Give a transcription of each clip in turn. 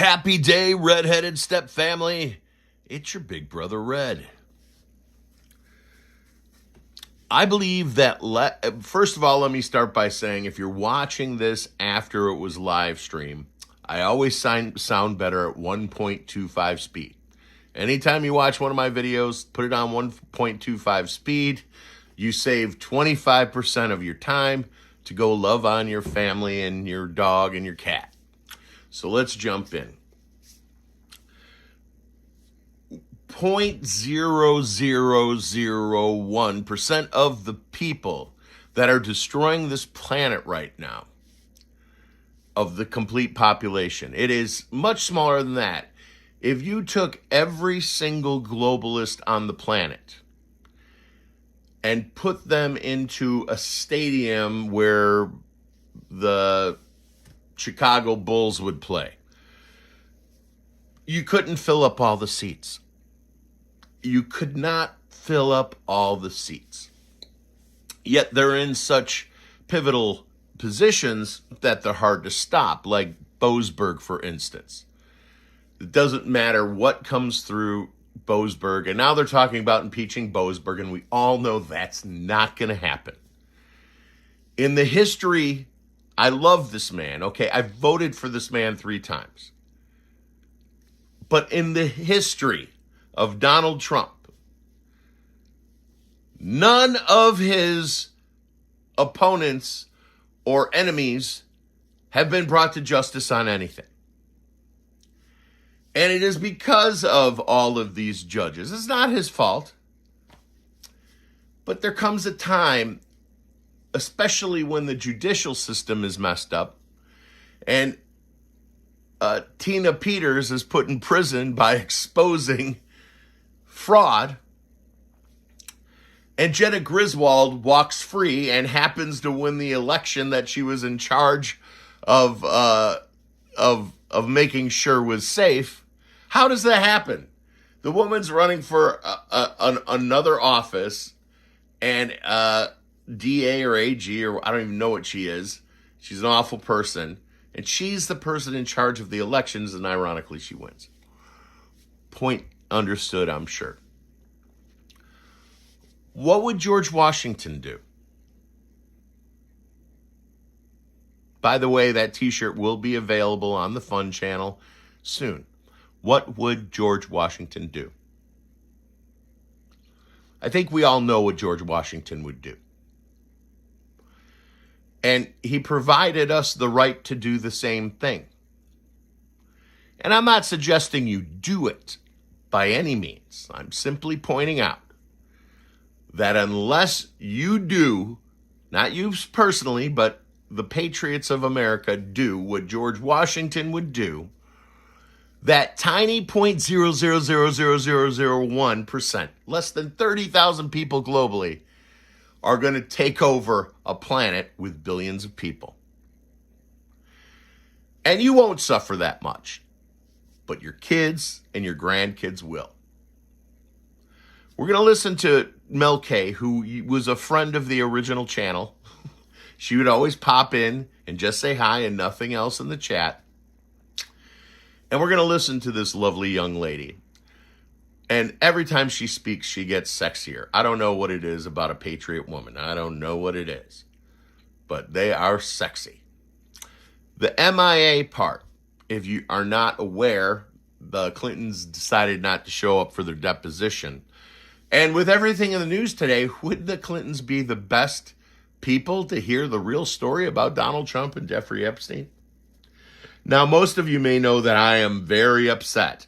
Happy day, redheaded step family. It's your big brother Red. I believe that, first of all, let me start by saying if you're watching this after it was live stream, I always sound better at 1.25 speed. Anytime you watch one of my videos, put it on 1.25 speed. You save 25% of your time to go love on your family and your dog and your cat. So let's jump in. 0.0001% of the people that are destroying this planet right now, of the complete population. It is much smaller than that. If you took every single globalist on the planet and put them into a stadium where the Chicago Bulls would play, you couldn't fill up all the seats. You could not fill up all the seats. Yet they're in such pivotal positions that they're hard to stop, like Boasberg, for instance. It doesn't matter what comes through Boasberg, and now they're talking about impeaching Boasberg, and we all know that's not going to happen. In the history, I love this man, okay? I voted for this man 3 times. But in the history of Donald Trump, none of his opponents or enemies have been brought to justice on anything. And it is because of all of these judges. It's not his fault. But there comes a time, especially when the judicial system is messed up, and Tina Peters is put in prison by exposing fraud, and Jenna Griswold walks free and happens to win the election that she was in charge of making sure was safe. How does that happen? The woman's running for another office, and DA or AG, or I don't even know what she is. She's an awful person, and she's the person in charge of the elections, and ironically, she wins. Point understood, I'm sure. What would George Washington do? By the way, that t-shirt will be available on the Fun channel soon. What would George Washington do? I think we all know what George Washington would do. And he provided us the right to do the same thing. And I'm not suggesting you do it by any means. I'm simply pointing out that unless you do, not you personally, but the patriots of America do what George Washington would do, that tiny 0.000001%, less than 30,000 people globally, are going to take over a planet with billions of people. And you won't suffer that much, but your kids and your grandkids will. We're going to listen to Mel K, who was a friend of the original channel. She would always pop in and just say hi and nothing else in the chat. And we're going to listen to this lovely young lady. And every time she speaks, she gets sexier. I don't know what it is about a patriot woman. I don't know what it is. But they are sexy. The MIA part, if you are not aware, the Clintons decided not to show up for their deposition. And with everything in the news today, would the Clintons be the best people to hear the real story about Donald Trump and Jeffrey Epstein? Now, most of you may know that I am very upset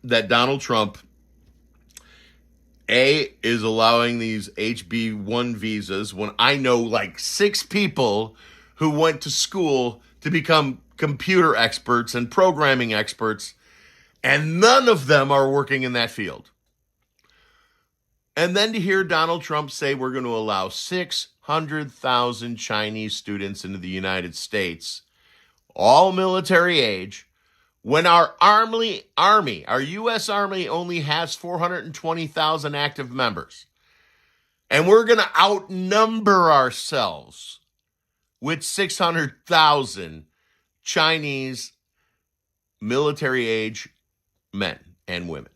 that Donald Trump, A, is allowing these HB1 visas when I know like 6 people who went to school to become computer experts and programming experts, and none of them are working in that field. And then to hear Donald Trump say we're going to allow 600,000 Chinese students into the United States, all military age, when our army, our U.S. Army only has 420,000 active members. And we're going to outnumber ourselves with 600,000 Chinese military age men and women.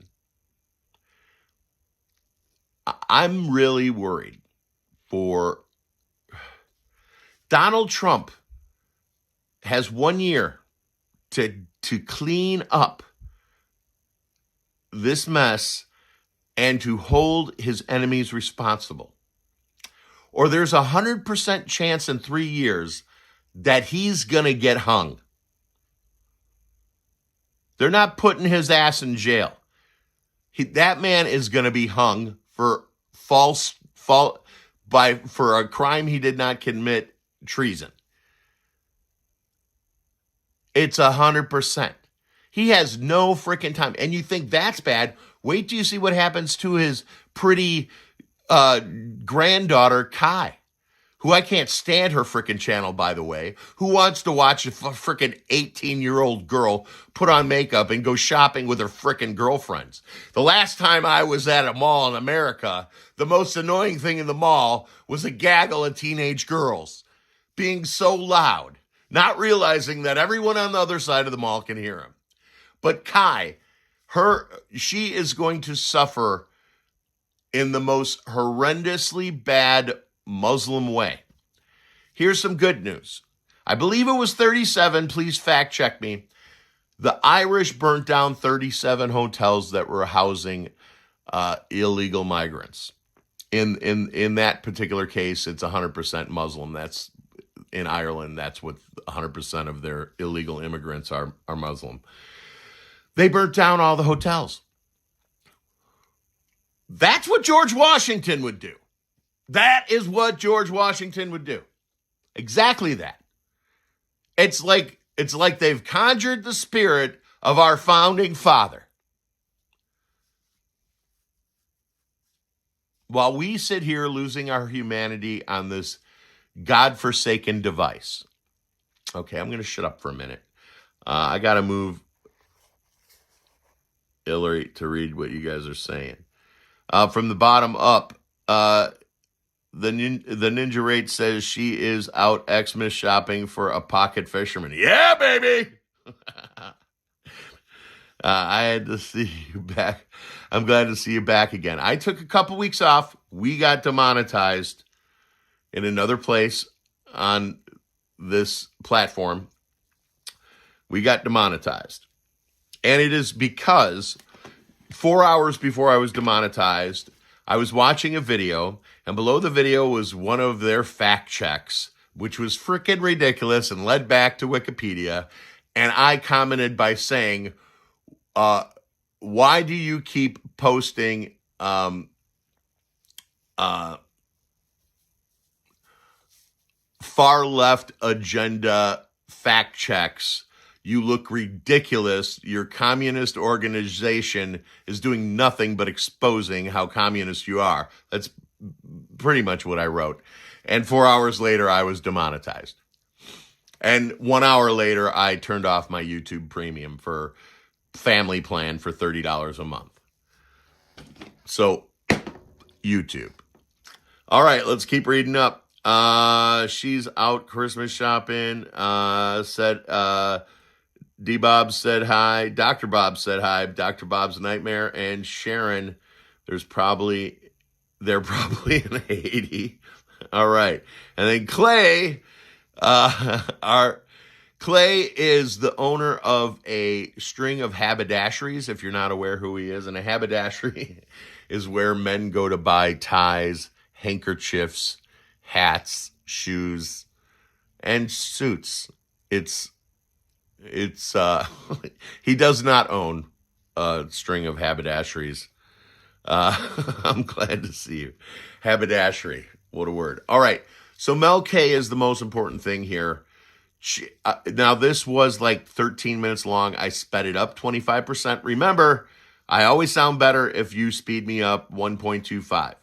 I'm really worried for Donald Trump has 1 year to clean up this mess and to hold his enemies responsible. Or there's 100% chance in 3 years that he's going to get hung. They're not putting his ass in jail. That man is going to be hung for for a crime he did not commit, treason. It's 100%. He has no freaking time. And you think that's bad? Wait till you see what happens to his pretty granddaughter, Kai, who I can't stand her freaking channel, by the way, who wants to watch a freaking 18-year-old girl put on makeup and go shopping with her freaking girlfriends. The last time I was at a mall in America, the most annoying thing in the mall was a gaggle of teenage girls being so loud, not realizing that everyone on the other side of the mall can hear them. But Kai, she is going to suffer in the most horrendously bad Muslim way. Here's some good news. I believe it was 37. Please fact check me. The Irish burnt down 37 hotels that were housing illegal migrants. In that particular case, it's 100% Muslim. That's in Ireland. That's what 100% of their illegal immigrants are Muslim. They burnt down all the hotels. That's what George Washington would do. That is what George Washington would do. Exactly that. It's like they've conjured the spirit of our founding father. While we sit here losing our humanity on this godforsaken device. Okay, I'm going to shut up for a minute. I got to move Hillary to read what you guys are saying. From the bottom up, the Ninja Rate says she is out Xmas shopping for a pocket fisherman. Yeah, baby! I had to see you back. I'm glad to see you back again. I took a couple weeks off. We got demonetized in another place on this platform. We got demonetized. And it is because 4 hours before I was demonetized, I was watching a video, and below the video was one of their fact checks, which was freaking ridiculous and led back to Wikipedia. And I commented by saying, why do you keep posting far left agenda fact checks? You look ridiculous. Your communist organization is doing nothing but exposing how communist you are. That's pretty much what I wrote. And 4 hours later, I was demonetized. And 1 hour later, I turned off my YouTube premium for family plan for $30 a month. So, YouTube. All right, let's keep reading up. She's out Christmas shopping. Said, D-Bob said hi. Dr. Bob said hi. Dr. Bob's Nightmare. And Sharon, they're probably in Haiti. All right. And then Clay, Clay is the owner of a string of haberdasheries, if you're not aware who he is. And a haberdashery is where men go to buy ties, handkerchiefs, hats, shoes, and suits. It's he does not own a string of haberdasheries. I'm glad to see you. Haberdashery. What a word. All right. So Mel K is the most important thing here. Now, this was like 13 minutes long. I sped it up 25%. Remember, I always sound better if you speed me up 1.25.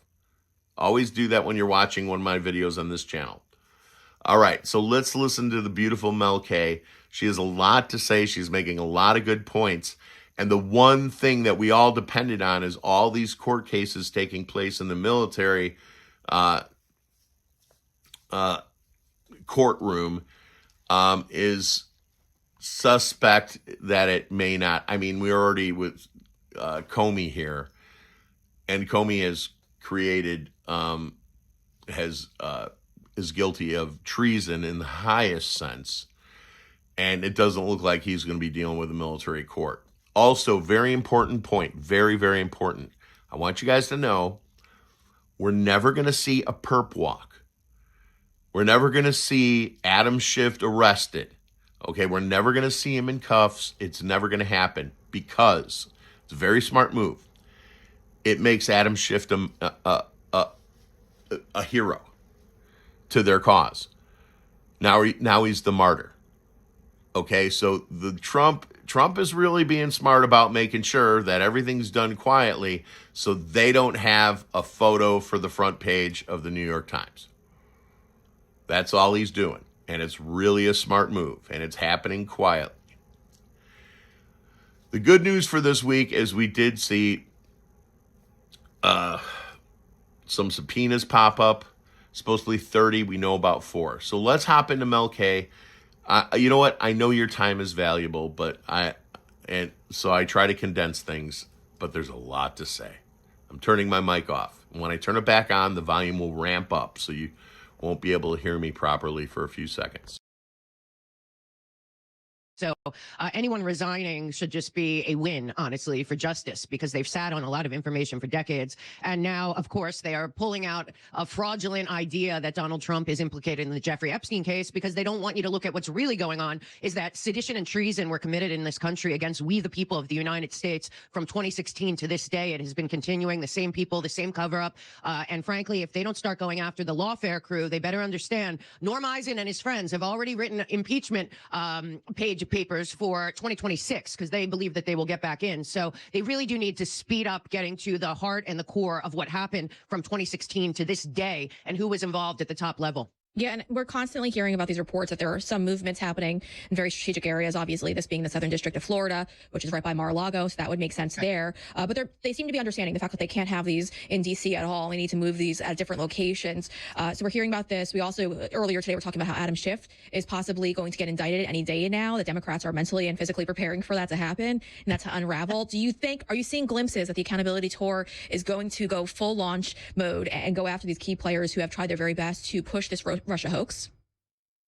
Always do that when you're watching one of my videos on this channel. All right, so let's listen to the beautiful Mel K. She has a lot to say. She's making a lot of good points. And the one thing that we all depended on is all these court cases taking place in the military courtroom is suspect that it may not. I mean, we're already with Comey here, and Comey has created, is guilty of treason in the highest sense, and it doesn't look like he's going to be dealing with a military court. Also, very important point, very, very important. I want you guys to know we're never going to see a perp walk. We're never going to see Adam Schiff arrested. Okay, we're never going to see him in cuffs. It's never going to happen because it's a very smart move. It makes Adam Schiff a hero to their cause. Now he's the martyr. Okay, so the Trump is really being smart about making sure that everything's done quietly so they don't have a photo for the front page of the New York Times. That's all he's doing. And it's really a smart move, and it's happening quietly. The good news for this week is we did see some subpoenas pop up. Supposedly 30, we know about 4. So let's hop into Mel K. You know what? I know your time is valuable, so I try to condense things, but there's a lot to say. I'm turning my mic off. When I turn it back on, the volume will ramp up, so you won't be able to hear me properly for a few seconds. So anyone resigning should just be a win, honestly, for justice, because they've sat on a lot of information for decades. And now, of course, they are pulling out a fraudulent idea that Donald Trump is implicated in the Jeffrey Epstein case because they don't want you to look at what's really going on, is that sedition and treason were committed in this country against we, the people of the United States, from 2016 to this day. It has been continuing, the same people, the same cover-up. And frankly, if they don't start going after the lawfare crew, they better understand Norm Eisen and his friends have already written impeachment papers for 2026 because they believe that they will get back in. So they really do need to speed up getting to the heart and the core of what happened from 2016 to this day and who was involved at the top level. Yeah, and we're constantly hearing about these reports that there are some movements happening in very strategic areas, obviously, this being the Southern District of Florida, which is right by Mar-a-Lago, so that would make sense there. But they seem to be understanding the fact that they can't have these in D.C. at all. They need to move these at different locations. So we're hearing about this. We also, earlier today, we're talking about how Adam Schiff is possibly going to get indicted any day now. The Democrats are mentally and physically preparing for that to happen and that to unravel. Are you seeing glimpses that the accountability tour is going to go full launch mode and go after these key players who have tried their very best to push this Russia hoax?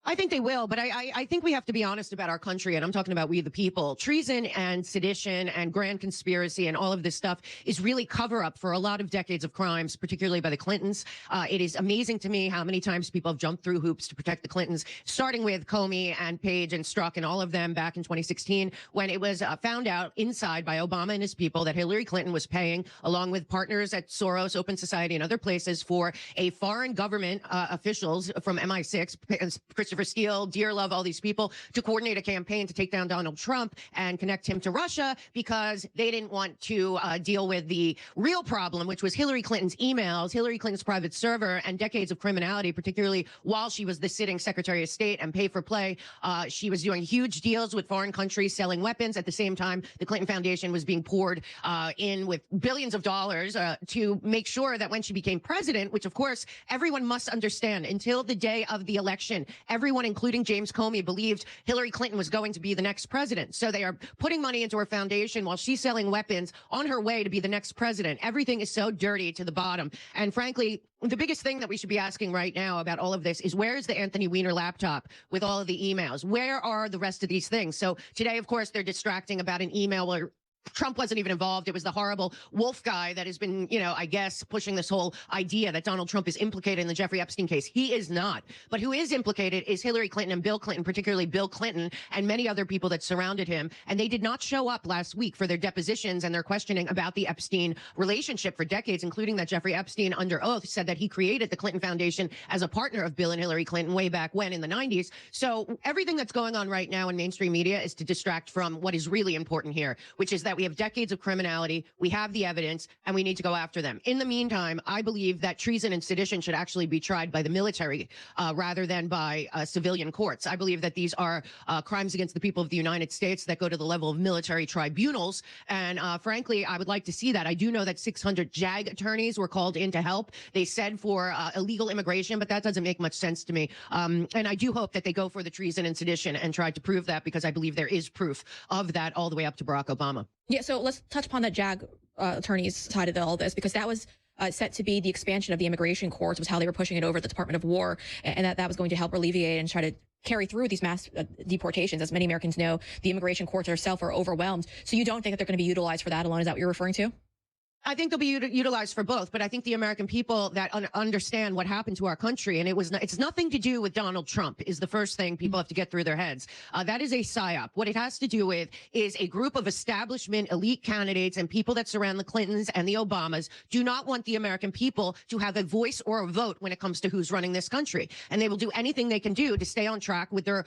I think they will, but I think we have to be honest about our country, and I'm talking about we the people. Treason and sedition and grand conspiracy and all of this stuff is really cover-up for a lot of decades of crimes, particularly by the Clintons. It is amazing to me how many times people have jumped through hoops to protect the Clintons, starting with Comey and Page and Strzok and all of them back in 2016, when it was found out inside by Obama and his people that Hillary Clinton was paying, along with partners at Soros, Open Society, and other places, for a foreign government officials from MI6, Christopher Steele, Dearlove, all these people, to coordinate a campaign to take down Donald Trump and connect him to Russia because they didn't want to deal with the real problem, which was Hillary Clinton's emails, Hillary Clinton's private server, and decades of criminality, particularly while she was the sitting Secretary of State and pay for play. She was doing huge deals with foreign countries selling weapons. At the same time, the Clinton Foundation was being poured in with billions of dollars to make sure that when she became president, which of course everyone must understand, until the day of the election, everyone, including James Comey, believed Hillary Clinton was going to be the next president. So they are putting money into her foundation while she's selling weapons on her way to be the next president. Everything is so dirty to the bottom. And frankly, the biggest thing that we should be asking right now about all of this is, where is the Anthony Weiner laptop with all of the emails? Where are the rest of these things? So today, of course, they're distracting about an email where Trump wasn't even involved. It was the horrible wolf guy that has been, I guess, pushing this whole idea that Donald Trump is implicated in the Jeffrey Epstein case. He is not. But who is implicated is Hillary Clinton and Bill Clinton, particularly Bill Clinton and many other people that surrounded him. And they did not show up last week for their depositions and their questioning about the Epstein relationship for decades, including that Jeffrey Epstein, under oath, said that he created the Clinton Foundation as a partner of Bill and Hillary Clinton way back when in the 90s. So everything that's going on right now in mainstream media is to distract from what is really important here, which is that that we have decades of criminality, we have the evidence, and we need to go after them. In the meantime, I believe that treason and sedition should actually be tried by the military rather than by civilian courts. I believe that these are crimes against the people of the United States that go to the level of military tribunals. And frankly, I would like to see that. I do know that 600 JAG attorneys were called in to help. They said for illegal immigration, but that doesn't make much sense to me. And I do hope that they go for the treason and sedition and try to prove that, because I believe there is proof of that all the way up to Barack Obama. Yeah, so let's touch upon that JAG attorneys side of all this, because that was set to be the expansion of the immigration courts, was how they were pushing it over the Department of War, and that was going to help alleviate and try to carry through these mass deportations. As many Americans know, the immigration courts themselves are overwhelmed. So you don't think that they're going to be utilized for that alone? Is that what you're referring to? I think they'll be utilized for both, but I think the American people that understand what happened to our country, and it's nothing to do with Donald Trump, is the first thing people have to get through their heads. That is a psyop. What it has to do with is a group of establishment elite candidates and people that surround the Clintons and the Obamas do not want the American people to have a voice or a vote when it comes to who's running this country. And they will do anything they can do to stay on track with their,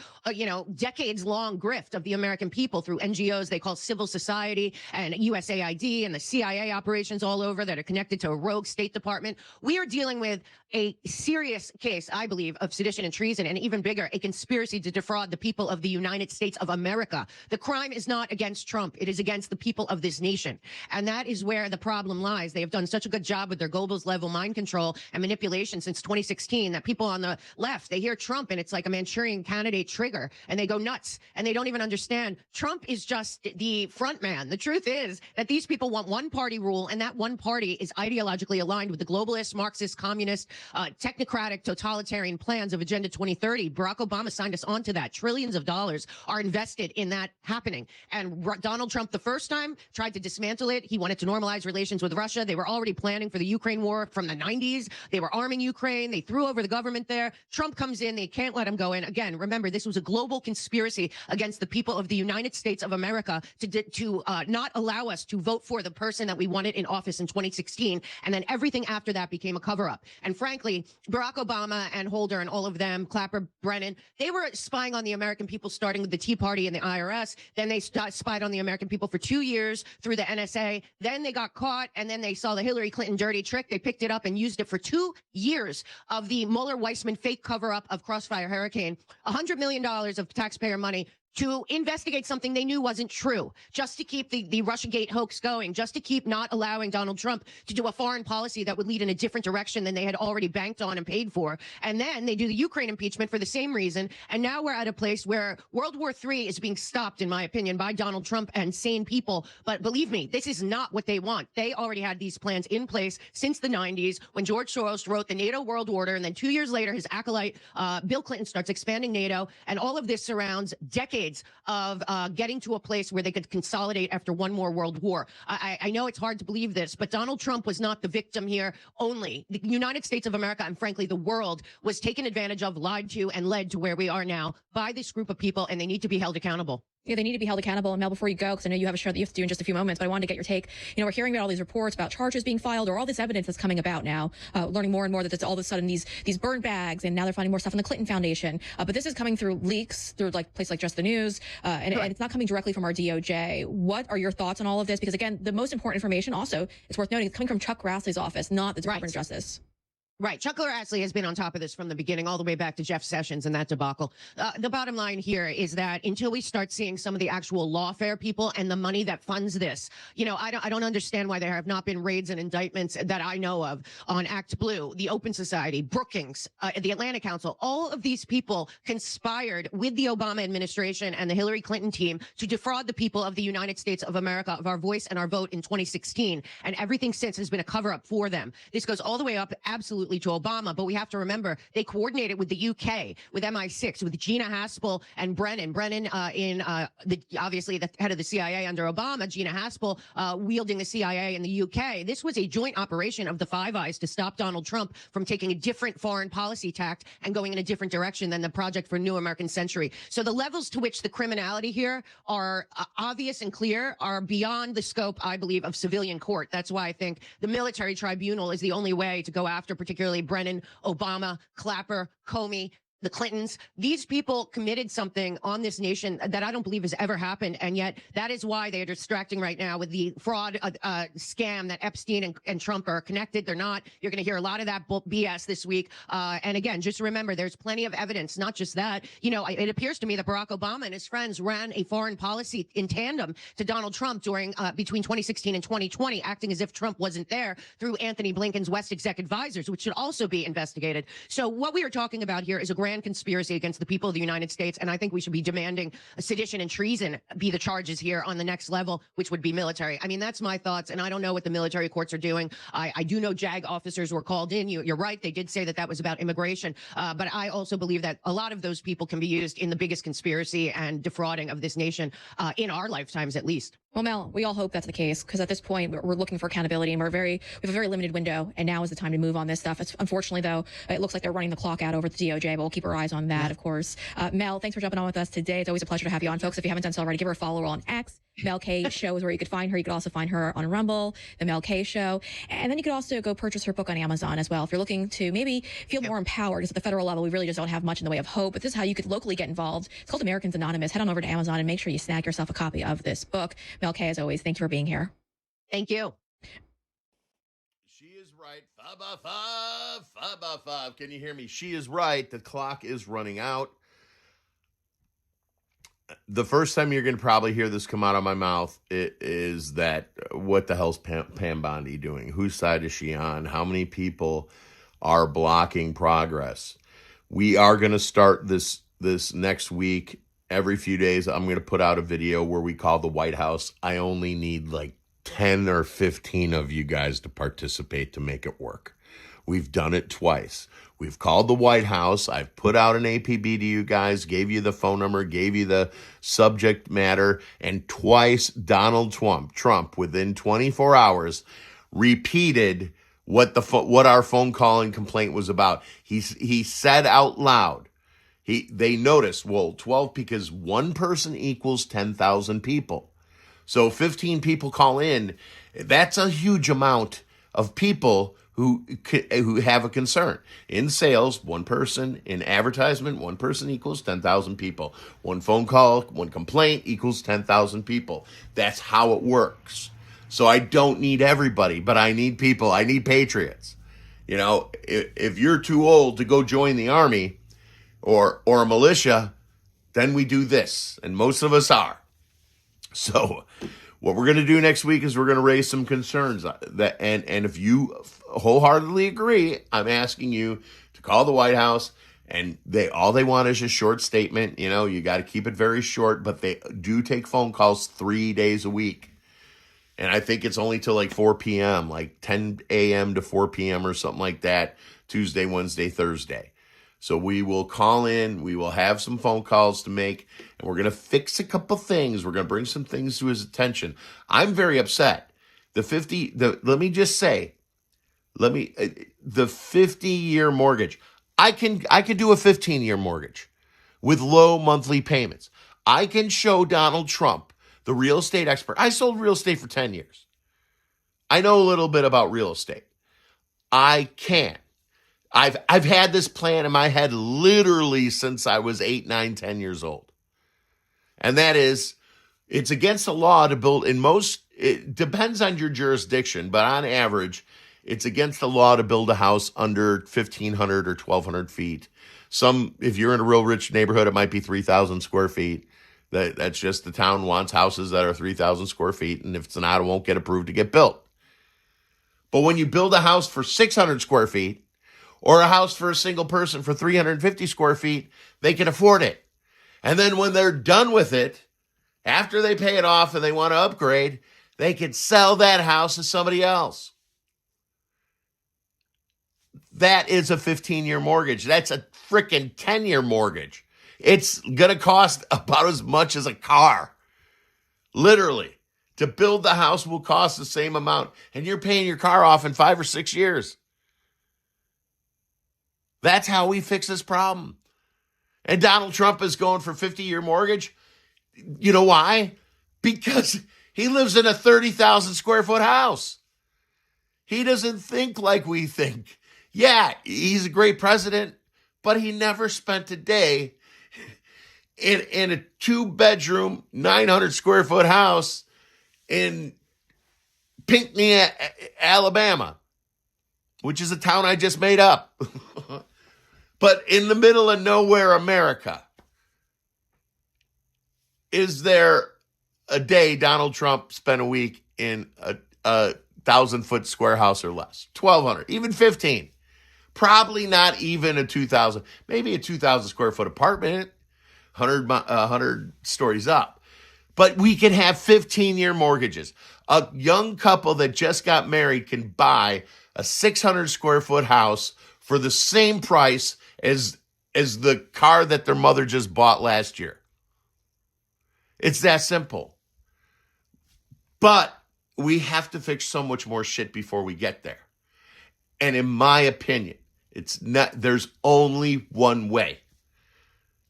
decades-long grift of the American people through NGOs they call civil society and USAID and the CIA operations all over that are connected to a rogue State Department. We are dealing with a serious case, I believe, of sedition and treason, and even bigger, a conspiracy to defraud the people of the United States of America. The crime is not against Trump. It is against the people of this nation. And that is where the problem lies. They have done such a good job with their globalist level mind control and manipulation since 2016 that people on the left, they hear Trump and it's like a Manchurian candidate trigger and they go nuts and they don't even understand. Trump is just the front man. The truth is that these people want one party rule, and that one party is ideologically aligned with the globalist, Marxist, communist, technocratic, totalitarian plans of Agenda 2030. Barack Obama signed us onto that. Trillions of dollars are invested in that happening. And Donald Trump, the first time, tried to dismantle it. He wanted to normalize relations with Russia. They were already planning for the Ukraine war from the 90s. They were arming Ukraine. They threw over the government there. Trump comes in. They can't let him go in. Again, remember, this was a global conspiracy against the people of the United States of America to not allow us to vote for the person that we wanted in office in 2016. And then everything after that became a cover-up. And frankly, Barack Obama and Holder and all of them, Clapper, Brennan, they were spying on the American people, starting with the Tea Party and the IRS. Then they spied on the American people for 2 years through the NSA. Then they got caught, and then they saw the Hillary Clinton dirty trick. They picked it up and used it for 2 years of the Mueller-Weissman fake cover-up of Crossfire Hurricane. $100 million of taxpayer money to investigate something they knew wasn't true, just to keep the Russiagate hoax going, just to keep not allowing Donald Trump to do a foreign policy that would lead in a different direction than they had already banked on and paid for. And then they do the Ukraine impeachment for the same reason. And now we're at a place where World War III is being stopped, in my opinion, by Donald Trump and sane people. But believe me, this is not what they want. They already had these plans in place since the 90s when George Soros wrote the NATO world order. And then 2 years later, his acolyte, Bill Clinton, starts expanding NATO. And all of this surrounds decades of getting to a place where they could consolidate after one more world war. I know it's hard to believe this, but Donald Trump was not the victim here only. The United States of America, and frankly, the world, was taken advantage of, lied to, and led to where we are now by this group of people, and they need to be held accountable. Yeah, they need to be held accountable. And Mel, before you go, because I know you have a show that you have to do in just a few moments, but I wanted to get your take. We're hearing about all these reports about charges being filed, or all this evidence that's coming about now, learning more and more that it's all of a sudden these burn bags, and now they're finding more stuff in the Clinton Foundation. But this is coming through leaks, through like places like Just the News, and it's not coming directly from our DOJ. What are your thoughts on all of this? Because again, the most important information also, it's worth noting, it's coming from Chuck Grassley's office, not the Department of Justice. Right. Chuck Grassley has been on top of this from the beginning, all the way back to Jeff Sessions and that debacle. The bottom line here is that until we start seeing some of the actual lawfare people and the money that funds this, I don't understand why there have not been raids and indictments that I know of on Act Blue, the Open Society, Brookings, the Atlantic Council. All of these people conspired with the Obama administration and the Hillary Clinton team to defraud the people of the United States of America of our voice and our vote in 2016. And everything since has been a cover-up for them. This goes all the way up, absolutely, to Obama, but we have to remember they coordinated with the UK, with MI6, with Gina Haspel and Brennan. Brennan obviously the head of the CIA under Obama, Gina Haspel wielding the CIA in the UK. This was a joint operation of the Five Eyes to stop Donald Trump from taking a different foreign policy tact and going in a different direction than the Project for New American Century. So the levels to which the criminality here are obvious and clear are beyond the scope, I believe, of civilian court. That's why I think the military tribunal is the only way to go after particularly Brennan, Obama, Clapper, Comey, the Clintons. These people committed something on this nation that I don't believe has ever happened. And yet that is why they are distracting right now with the fraud scam that Epstein and Trump are connected. They're not. You're going to hear a lot of that BS this week. And again, just remember, there's plenty of evidence. Not just that, it appears to me that Barack Obama and his friends ran a foreign policy in tandem to Donald Trump during between 2016 and 2020, acting as if Trump wasn't there through Anthony Blinken's West Exec Advisors, which should also be investigated. So what we are talking about here is a grand conspiracy against the people of the United States, and I think we should be demanding a sedition and treason be the charges here on the next level, which would be military. I mean, that's my thoughts, and I don't know what the military courts are doing. I do know JAG officers were called in. You're right. They did say that was about immigration, but I also believe that a lot of those people can be used in the biggest conspiracy and defrauding of this nation in our lifetimes, at least. Well, Mel, we all hope that's the case, because at this point we're looking for accountability, and we have a very limited window, and now is the time to move on this stuff. Unfortunately, though, it looks like they're running the clock out over at the DOJ, but we'll keep our eyes on that, of course. Mel, thanks for jumping on with us today. It's always a pleasure to have you on, folks. If you haven't done so already, give her a follow on X. Mel K Show is where you could find her. You could also find her on Rumble, The Mel K Show. And then you could also go purchase her book on Amazon as well. If you're looking to maybe feel more empowered, because at the federal level, we really just don't have much in the way of hope. But this is how you could locally get involved. It's called Americans Anonymous. Head on over to Amazon and make sure you snag yourself a copy of this book. Mel K, as always, thank you for being here. Thank you. She is right. 5 Can you hear me? She is right. The clock is running out. The first time you're going to probably hear this come out of my mouth is that what the hell's Pam Bondi doing? Whose side is she on? How many people are blocking progress? We are going to start this next week. Every few days, I'm going to put out a video where we call the White House. I only need like 10 or 15 of you guys to participate to make it work. We've done it twice. We've called the White House. I've put out an APB to you guys, gave you the phone number, gave you the subject matter, and twice Donald Trump within 24 hours, repeated what our phone call and complaint was about. He said out loud, they noticed, 12 because one person equals 10,000 people. So 15 people call in. That's a huge amount of people who have a concern. In sales, one person. In advertisement, one person equals 10,000 people. One phone call, one complaint equals 10,000 people. That's how it works. So I don't need everybody, but I need people. I need patriots. If you're too old to go join the army or a militia, then we do this. And most of us are. So what we're going to do next week is we're going to raise some concerns and if you wholeheartedly agree, I'm asking you to call the White House, and all they want is a short statement. You got to keep it very short, but they do take phone calls 3 days a week. And I think it's only till like 4 p.m., like 10 a.m. to 4 p.m. or something like that, Tuesday, Wednesday, Thursday. So we will call in, we will have some phone calls to make, and we're going to fix a couple things. We're going to bring some things to his attention. I'm very upset. The 50-year mortgage. I can do a 15-year mortgage with low monthly payments. I can show Donald Trump, the real estate expert. I sold real estate for 10 years. I know a little bit about real estate. I can. I've had this plan in my head literally since I was 8, 9, 10 years old. And that is, it's against the law to build it depends on your jurisdiction, but on average, it's against the law to build a house under 1,500 or 1,200 feet. If you're in a real rich neighborhood, it might be 3,000 square feet. That's just the town wants houses that are 3,000 square feet. And if it's not, it won't get approved to get built. But when you build a house for 600 square feet, or a house for a single person for 350 square feet, they can afford it. And then when they're done with it, after they pay it off and they want to upgrade, they can sell that house to somebody else. That is a 15-year mortgage. That's a freaking 10-year mortgage. It's going to cost about as much as a car. Literally. To build the house will cost the same amount, and you're paying your car off in 5 or 6 years. That's how we fix this problem. And Donald Trump is going for 50-year mortgage. You know why? Because he lives in a 30,000 square foot house. He doesn't think like we think. Yeah, he's a great president, but he never spent a day in a 2-bedroom, 900 square foot house in Pinckney, Alabama, which is a town I just made up. But in the middle of nowhere, America, is there a day Donald Trump spent a week in a 1,000-foot square house or less? 1,200, even 15. Probably not even a 2,000, maybe a 2,000 square foot apartment, 100 stories up. But we can have 15-year mortgages. A young couple that just got married can buy a 600 square foot house for the same price as the car that their mother just bought last year. It's that simple. But we have to fix so much more shit before we get there. And in my opinion, there's only one way.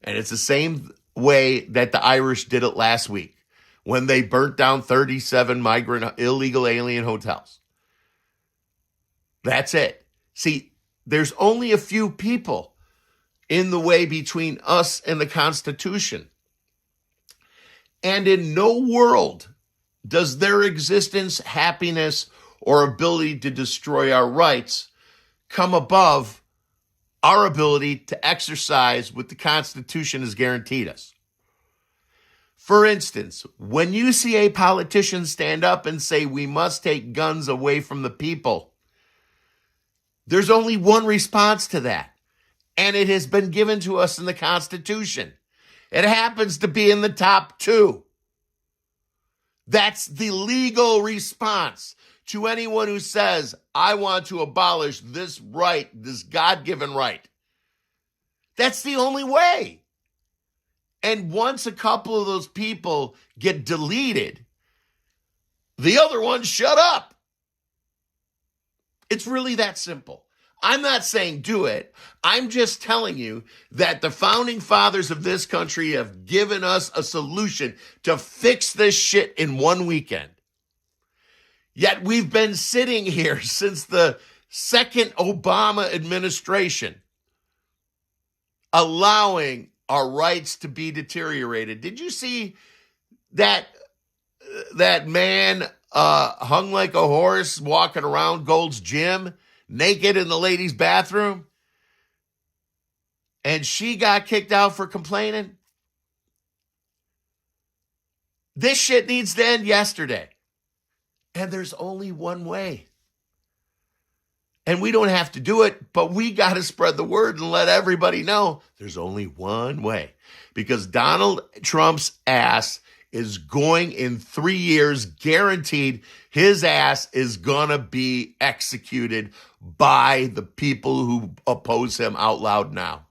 And it's the same way that the Irish did it last week when they burnt down 37 migrant illegal alien hotels. That's it. See, there's only a few people in the way between us and the Constitution. And in no world does their existence, happiness, or ability to destroy our rights come above our ability to exercise what the Constitution has guaranteed us. For instance, when you see a politician stand up and say we must take guns away from the people, there's only one response to that, and it has been given to us in the Constitution. It happens to be in the top 2. That's the legal response to anyone who says, I want to abolish this right, this God-given right. That's the only way. And once a couple of those people get deleted, the other ones shut up. It's really that simple. I'm not saying do it. I'm just telling you that the founding fathers of this country have given us a solution to fix this shit in one weekend. Yet we've been sitting here since the second Obama administration, allowing our rights to be deteriorated. Did you see that man hung like a horse walking around Gold's Gym, naked in the ladies' bathroom? And she got kicked out for complaining? This shit needs to end yesterday. And there's only one way. And we don't have to do it, but we got to spread the word and let everybody know there's only one way. Because Donald Trump's ass is going in 3 years, guaranteed his ass is going to be executed by the people who oppose him out loud now.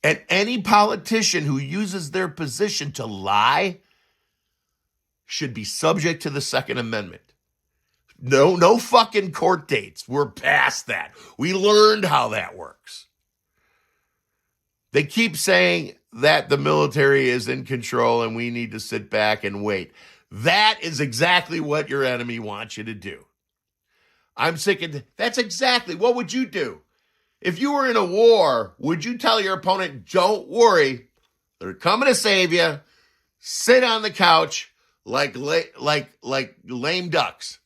And any politician who uses their position to lie should be subject to the Second Amendment. No fucking court dates. We're past that. We learned how that works. They keep saying that the military is in control and we need to sit back and wait. That is exactly what your enemy wants you to do. I'm sick of that's exactly what would you do? If you were in a war, would you tell your opponent, don't worry, they're coming to save you, sit on the couch like lame ducks?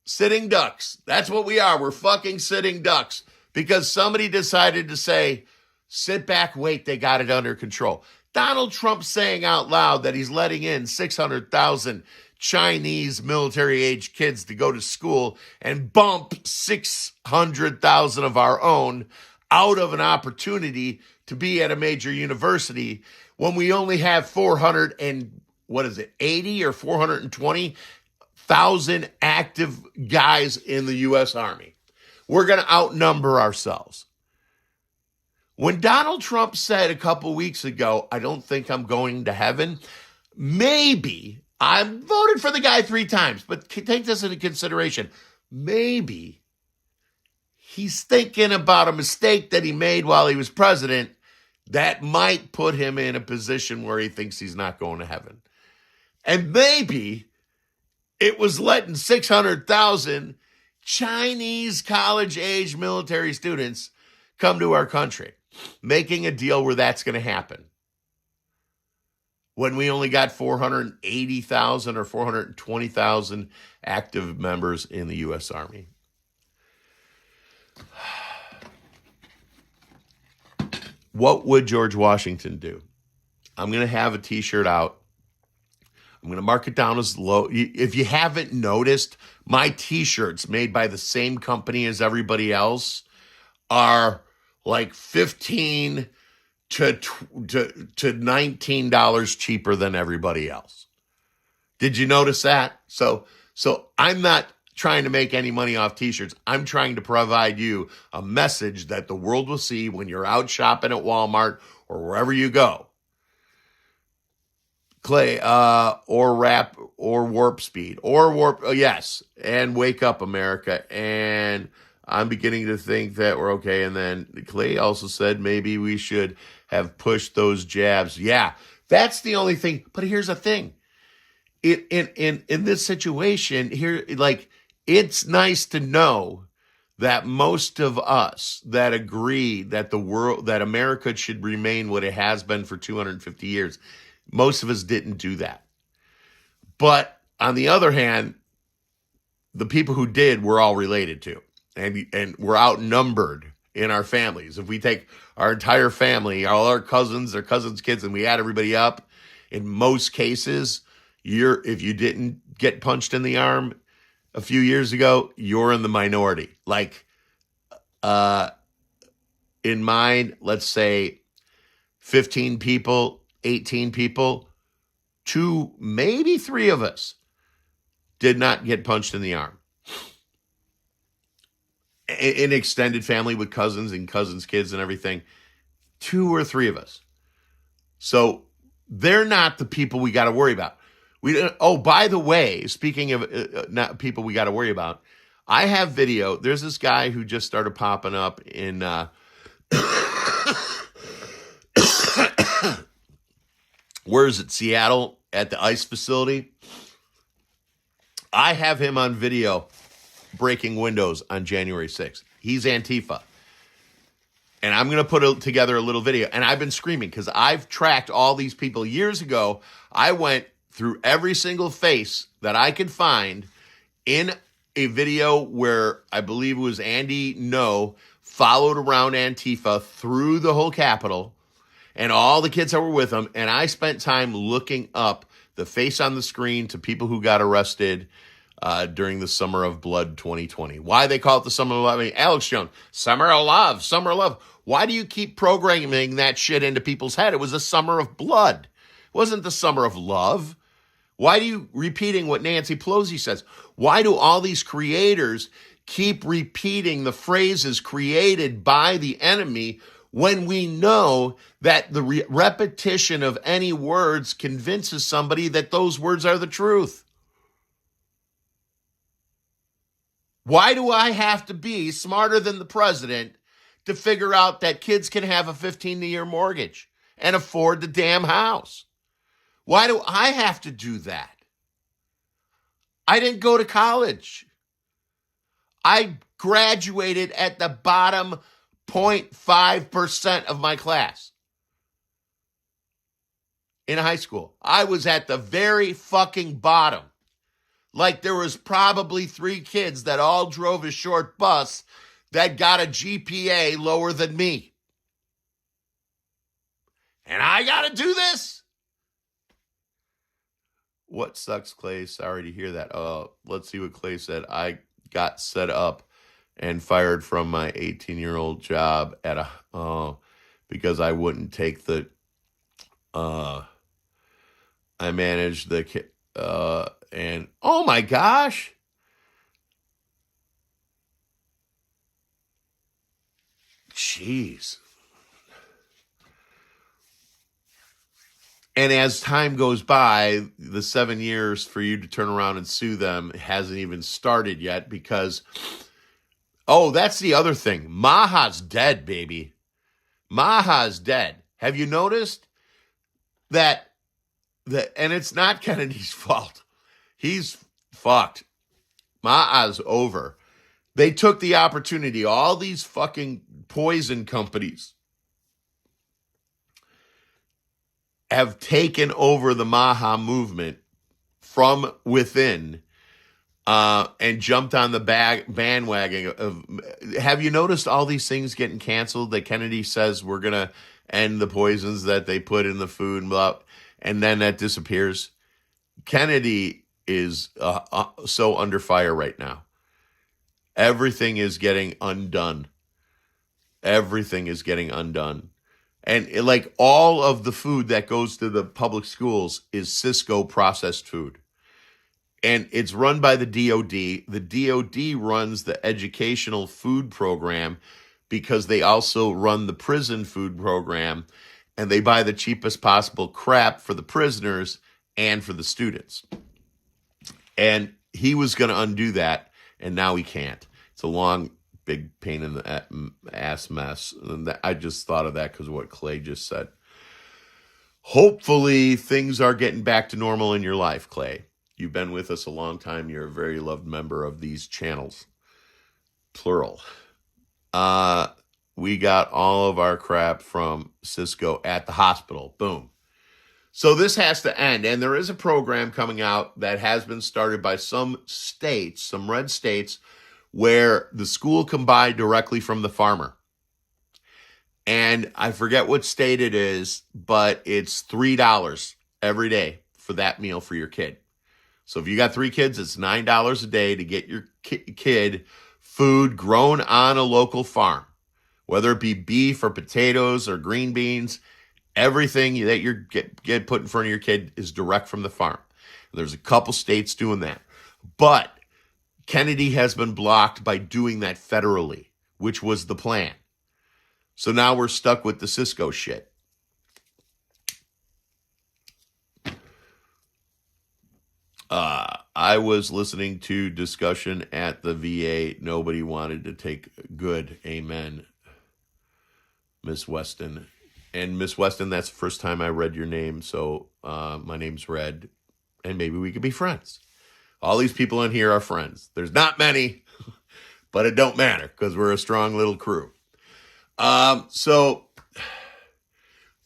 Sitting ducks. That's what we are. We're fucking sitting ducks because somebody decided to say, sit back, wait, they got it under control. Donald Trump saying out loud that he's letting in 600,000 Chinese military-age kids to go to school and bump 600,000 of our own out of an opportunity to be at a major university when we only have 80 or 420,000 active guys in the U.S. Army. We're going to outnumber ourselves. When Donald Trump said a couple weeks ago, I don't think I'm going to heaven, maybe I voted for the guy 3 times, but take this into consideration. Maybe he's thinking about a mistake that he made while he was president that might put him in a position where he thinks he's not going to heaven. And maybe it was letting 600,000 Chinese college-age military students come to our country, making a deal where that's going to happen. When we only got 480,000 or 420,000 active members in the U.S. Army. What would George Washington do? I'm going to have a t-shirt out. I'm going to mark it down as low. If you haven't noticed, my t-shirts made by the same company as everybody else are like $15 to $19 cheaper than everybody else. Did you notice that? So I'm not trying to make any money off t-shirts. I'm trying to provide you a message that the world will see when you're out shopping at Walmart or wherever you go. Clay, or Rap, or Warp Speed, or Warp, yes, and Wake Up America, and I'm beginning to think that we're okay. And then Clay also said maybe we should have pushed those jabs. Yeah, that's the only thing. But here's the thing: in this situation here, like, it's nice to know that most of us that agree that that America should remain what it has been for 250 years. Most of us didn't do that. But on the other hand, the people who did were all related to, and we're outnumbered in our families. If we take our entire family, all our cousins, their cousins' kids, and we add everybody up, in most cases, if you didn't get punched in the arm a few years ago, you're in the minority. Like, in mine, let's say 15 people, 18 people, 2, maybe 3 of us did not get punched in the arm. In extended family with cousins and cousins' kids and everything, 2 or 3 of us. So they're not the people we got to worry about. Oh, by the way, speaking of not people we got to worry about, I have video. There's this guy who just started popping up in where is it? Seattle, at the ICE facility. I have him on video breaking windows on January 6th. He's Antifa. And I'm going to put together a little video. And I've been screaming because I've tracked all these people. Years ago, I went through every single face that I could find in a video where I believe it was Andy No followed around Antifa through the whole Capitol and all the kids that were with him. And I spent time looking up the face on the screen to people who got arrested during the Summer of Blood 2020. Why they call it the Summer of Love? I mean, Alex Jones, Summer of Love, Summer of Love. Why do you keep programming that shit into people's head? It was a Summer of Blood. It wasn't the Summer of Love. Why do you repeating what Nancy Pelosi says? Why do all these creators keep repeating the phrases created by the enemy when we know that the repetition of any words convinces somebody that those words are the truth? Why do I have to be smarter than the president to figure out that kids can have a 15-year mortgage and afford the damn house? Why do I have to do that? I didn't go to college. I graduated at the bottom 0.5% of my class in high school. I was at the very fucking bottom. Like there was probably 3 kids that all drove a short bus that got a GPA lower than me. And I got to do this? What sucks, Clay? Sorry to hear that. Let's see what Clay said. I got set up and fired from my 18-year-old job at because I wouldn't take the I managed the and oh my gosh. Jeez. And as time goes by, the 7 years for you to turn around and sue them hasn't even started yet because, that's the other thing. Maha's dead, baby. Maha's dead. Have you noticed that? And it's not Kennedy's fault. He's fucked. Maha's over. They took the opportunity. All these fucking poison companies have taken over the MAGA movement from within and jumped on the bandwagon of. Have you noticed all these things getting canceled that Kennedy says we're going to end the poisons that they put in the food, and then that disappears? Kennedy is so under fire right now. Everything is getting undone. Everything is getting undone. And like all of the food that goes to the public schools is Cisco processed food. And it's run by the DOD. The DOD runs the educational food program because they also run the prison food program, and they buy the cheapest possible crap for the prisoners and for the students. And he was going to undo that, and now he can't. It's a long, big pain in the ass mess. And I just thought of that because of what Clay just said. Hopefully, things are getting back to normal in your life, Clay. You've been with us a long time. You're a very loved member of these channels. Plural. We got all of our crap from Cisco at the hospital. Boom. So this has to end. And there is a program coming out that has been started by some states, some red states, where the school can buy directly from the farmer. And I forget what state it is, but it's $3 every day for that meal for your kid. So if you got 3 kids, it's $9 a day to get your kid food grown on a local farm, whether it be beef or potatoes or green beans. Everything that you get put in front of your kid is direct from the farm. There's a couple states doing that. But Kennedy has been blocked by doing that federally, which was the plan. So now we're stuck with the Cisco shit. I was listening to discussion at the VA. Nobody wanted to take good. Amen, Miss Weston. And Miss Weston, that's the first time I read your name. So my name's Red, and maybe we could be friends. All these people in here are friends. There's not many, but it don't matter because we're a strong little crew. So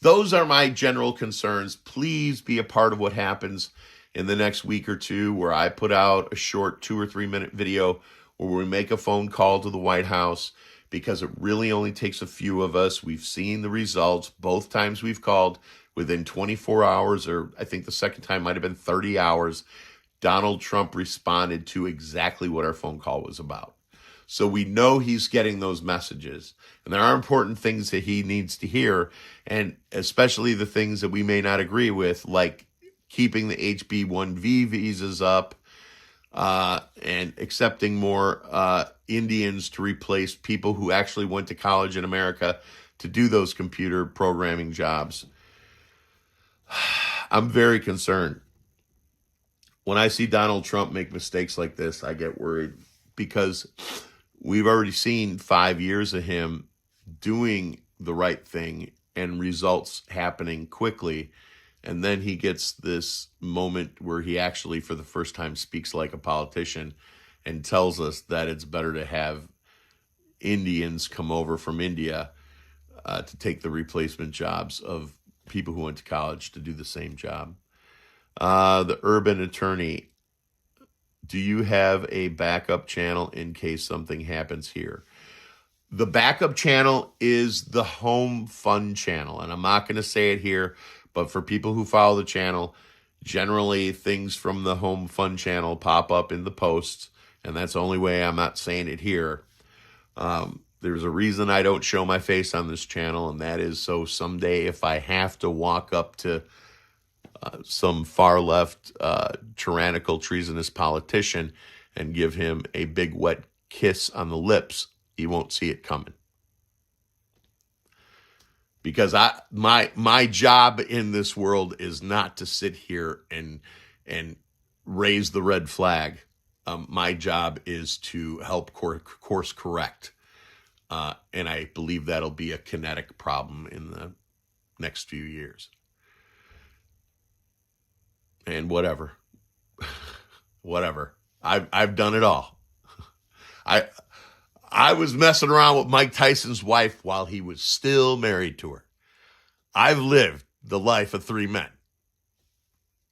those are my general concerns. Please be a part of what happens in the next week or two, where I put out a short 2 or 3 minute video where we make a phone call to the White House, because it really only takes a few of us. We've seen the results both times we've called within 24 hours, or I think the second time might have been 30 hours. Donald Trump responded to exactly what our phone call was about. So we know he's getting those messages, and there are important things that he needs to hear, and especially the things that we may not agree with, like keeping the HB1V visas up, and accepting more Indians to replace people who actually went to college in America to do those computer programming jobs. I'm very concerned. When I see Donald Trump make mistakes like this, I get worried, because we've already seen 5 years of him doing the right thing and results happening quickly. And then he gets this moment where he actually, for the first time, speaks like a politician and tells us that it's better to have Indians come over from India to take the replacement jobs of people who went to college to do the same job. The Urban Attorney, do you have a backup channel in case something happens here? The backup channel is the Home Fund channel, and I'm not going to say it here, but for people who follow the channel, generally things from the Home Fund channel pop up in the posts, and that's the only way. I'm not saying it here. There's a reason I don't show my face on this channel, and that is so someday if I have to walk up to some far-left, tyrannical, treasonous politician and give him a big wet kiss on the lips, you won't see it coming. Because my job in this world is not to sit here and raise the red flag. My job is to help course correct. And I believe that'll be a kinetic problem in the next few years. And whatever. I've done it all. I was messing around with Mike Tyson's wife while he was still married to her. I've lived the life of three men.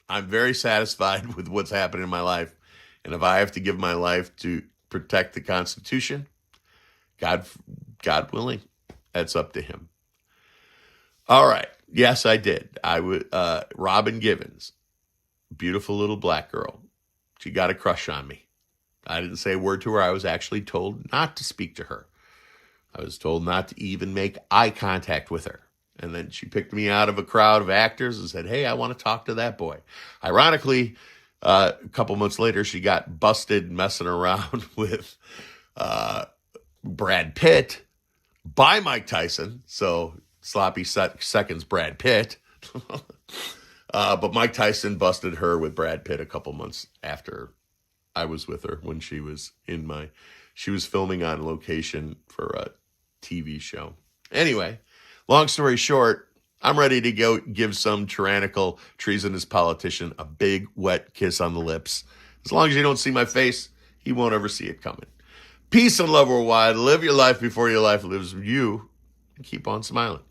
I'm very satisfied with what's happening in my life. And if I have to give my life to protect the Constitution, God willing, that's up to him. All right. Yes, I did. Robin Givens, beautiful little black girl. She got a crush on me. I didn't say a word to her. I was actually told not to speak to her. I was told not to even make eye contact with her. And then she picked me out of a crowd of actors and said, hey, I want to talk to that boy. Ironically, a couple months later, she got busted messing around with Brad Pitt by Mike Tyson. So sloppy seconds Brad Pitt. But Mike Tyson busted her with Brad Pitt a couple months after I was with her when she was she was filming on location for a TV show. Anyway, long story short, I'm ready to go give some tyrannical, treasonous politician a big, wet kiss on the lips. As long as you don't see my face, he won't ever see it coming. Peace and love worldwide. Live your life before your life lives you. And keep on smiling.